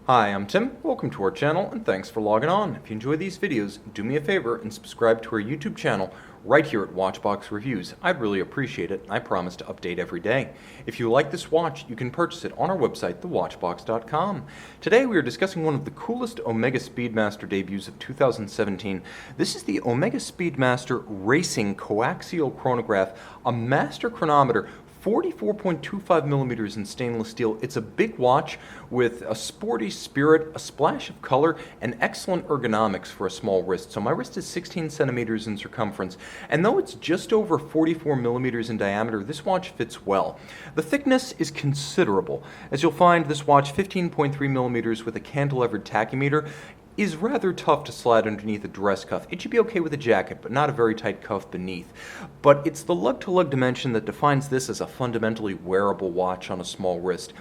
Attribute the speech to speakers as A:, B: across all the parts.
A: Hi, I'm Tim. Welcome to our channel and thanks for logging on. If you enjoy these videos, do me a favor and subscribe to our YouTube channel right here at Watchbox Reviews. I'd really appreciate it. I promise to update every day. If you like this watch, you can purchase it on our website, thewatchbox.com. Today we are discussing one of the coolest Omega Speedmaster debuts of 2017. This is the Omega Speedmaster Racing Coaxial Chronograph, a master chronometer 44.25 millimeters in stainless steel. It's a big watch with a sporty spirit, a splash of color, and excellent ergonomics for a small wrist. So my wrist is 16 centimeters in circumference, and though it's just over 44 millimeters in diameter, this watch fits well. The thickness is considerable. As you'll find, this watch, 15.3 millimeters with a cantilevered tachymeter, is rather tough to slide underneath a dress cuff. It should be okay with a jacket, but not a very tight cuff beneath. But it's the lug-to-lug dimension that defines this as a fundamentally wearable watch on a small wrist.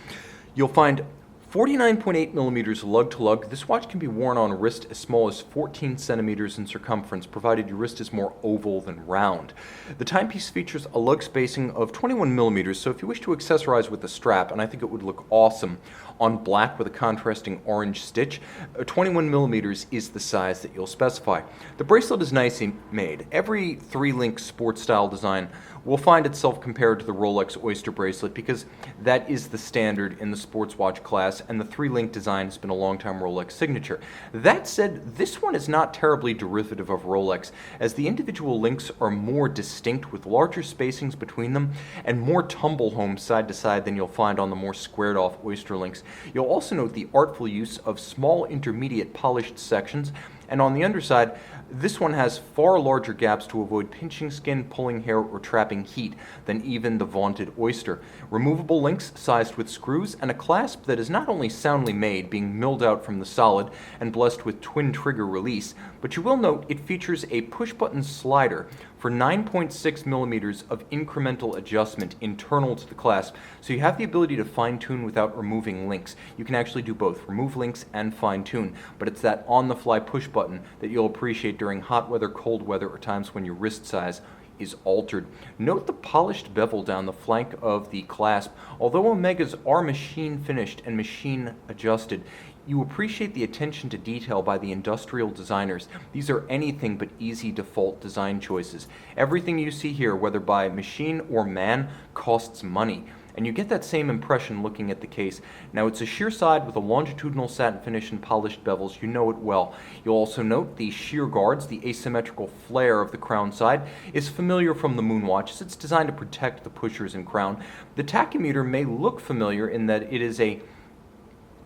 A: You'll find 49.8 millimeters lug-to-lug. This watch can be worn on a wrist as small as 14 centimeters in circumference, provided your wrist is more oval than round. The timepiece features a lug spacing of 21 millimeters, so if you wish to accessorize with a strap, and I think it would look awesome on black with a contrasting orange stitch, 21 millimeters is the size that you'll specify. The bracelet is nicely made. Every 3-link sports style design will find itself compared to the Rolex Oyster bracelet because that is the standard in the sports watch class, and the 3-link design has been a long-time Rolex signature. That said, this one is not terribly derivative of Rolex, as the individual links are more distinct with larger spacings between them and more tumble home side to side than you'll find on the more squared off Oyster links. You'll also note the artful use of small intermediate polished sections, and on the underside, this one has far larger gaps to avoid pinching skin, pulling hair, or trapping heat than even the vaunted Oyster. Removable links sized with screws, and a clasp that is not only soundly made, being milled out from the solid and blessed with twin trigger release, but you will note it features a push-button slider for 9.6 millimeters of incremental adjustment internal to the clasp, so you have the ability to fine-tune without removing links. You can actually do both, remove links and fine-tune, but it's that on-the-fly push button that you'll appreciate during hot weather, cold weather, or times when your wrist size is altered. Note the polished bevel down the flank of the clasp. Although Omegas are machine finished and machine adjusted, you appreciate the attention to detail by the industrial designers. These are anything but easy default design choices. Everything you see here, whether by machine or man, costs money. And you get that same impression looking at the case. Now, it's a sheer side with a longitudinal satin finish and polished bevels. You know it well. You'll also note the sheer guards. The asymmetrical flare of the crown side is familiar from the Moonwatch, as it's designed to protect the pushers and crown. The tachymeter may look familiar in that it is a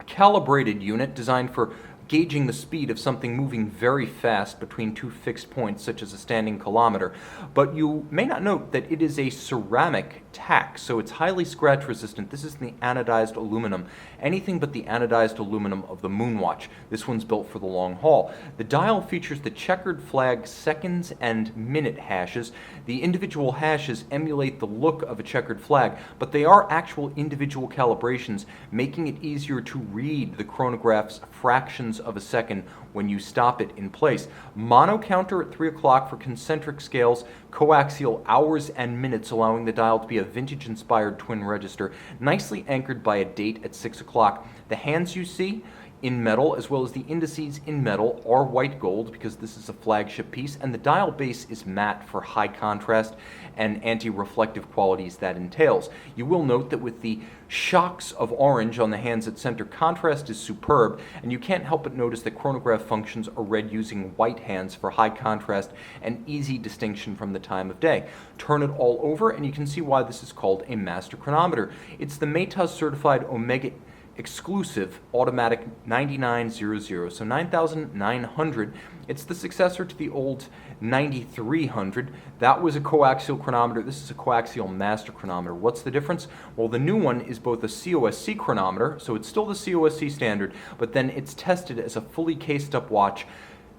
A: calibrated unit designed for gauging the speed of something moving very fast between two fixed points, such as a standing kilometer. But you may not note that it is a ceramic tack, so it's highly scratch resistant. This is the anodized aluminum, anything but the anodized aluminum of the Moonwatch. This one's built for the long haul. The dial features the checkered flag seconds and minute hashes. The individual hashes emulate the look of a checkered flag, but they are actual individual calibrations, making it easier to read the chronograph's fractions of a second when you stop it in place. Mono counter at 3 o'clock for concentric scales, coaxial hours and minutes, allowing the dial to be a vintage-inspired twin register, nicely anchored by a date at 6 o'clock. The hands you see in metal, as well as the indices in metal, are white gold because this is a flagship piece, and the dial base is matte for high contrast and anti-reflective qualities that entails. You will note that with the shocks of orange on the hands at center, contrast is superb, and you can't help but notice that chronograph functions are read using white hands for high contrast and easy distinction from the time of day. Turn it all over and you can see why this is called a master chronometer. It's the Maytas certified Omega exclusive automatic 9900, so 9900. It's the successor to the old 9300. That was a coaxial chronometer. This is a coaxial master chronometer. What's the difference? Well, the new one is both a COSC chronometer, so it's still the COSC standard, but then it's tested as a fully cased up watch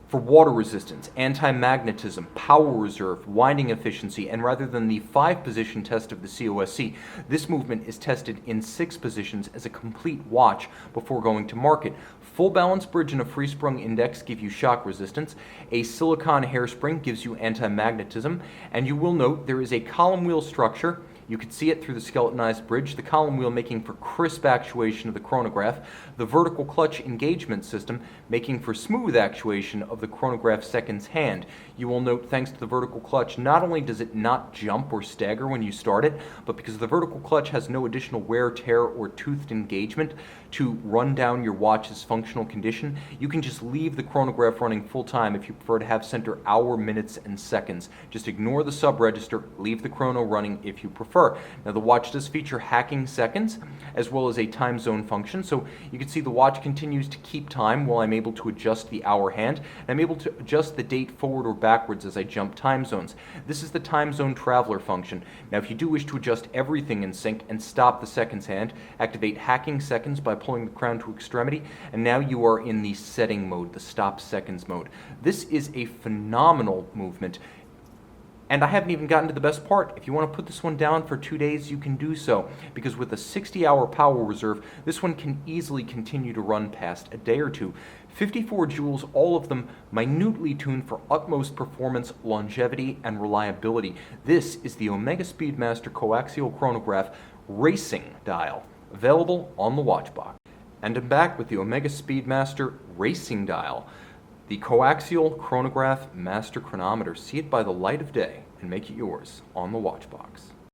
A: for water resistance, anti-magnetism, power reserve, winding efficiency, and rather than the 5-position test of the COSC, this movement is tested in 6 positions as a complete watch before going to market. Full balance bridge and a free-sprung index give you shock resistance, a silicon hairspring gives you anti-magnetism, and you will note there is a column wheel structure You can see it through the skeletonized bridge, the column wheel making for crisp actuation of the chronograph, the vertical clutch engagement system making for smooth actuation of the chronograph seconds hand. You will note, thanks to the vertical clutch, not only does it not jump or stagger when you start it, but because the vertical clutch has no additional wear, tear, or toothed engagement to run down your watch's functional condition, you can just leave the chronograph running full time if you prefer to have center hour, minutes, and seconds. Just ignore the sub-register, leave the chrono running if you prefer. Now the watch does feature hacking seconds as well as a time zone function, so you can see the watch continues to keep time while I'm able to adjust the hour hand, and I'm able to adjust the date forward or backwards as I jump time zones. This is the time zone traveler function. Now if you do wish to adjust everything in sync and stop the seconds hand, activate hacking seconds by pulling the crown to extremity, and now you are in the setting mode, the stop seconds mode. This is a phenomenal movement. And I haven't even gotten to the best part. If you want to put this one down for 2 days, you can do so, because with a 60-hour power reserve, this one can easily continue to run past a day or two. 54 joules, all of them minutely tuned for utmost performance, longevity, and reliability. This is the Omega Speedmaster coaxial chronograph racing dial, available on the Watchbox. And I'm back with the Omega Speedmaster racing dial, the coaxial chronograph master chronometer. See it by the light of day and make it yours on the Watchbox.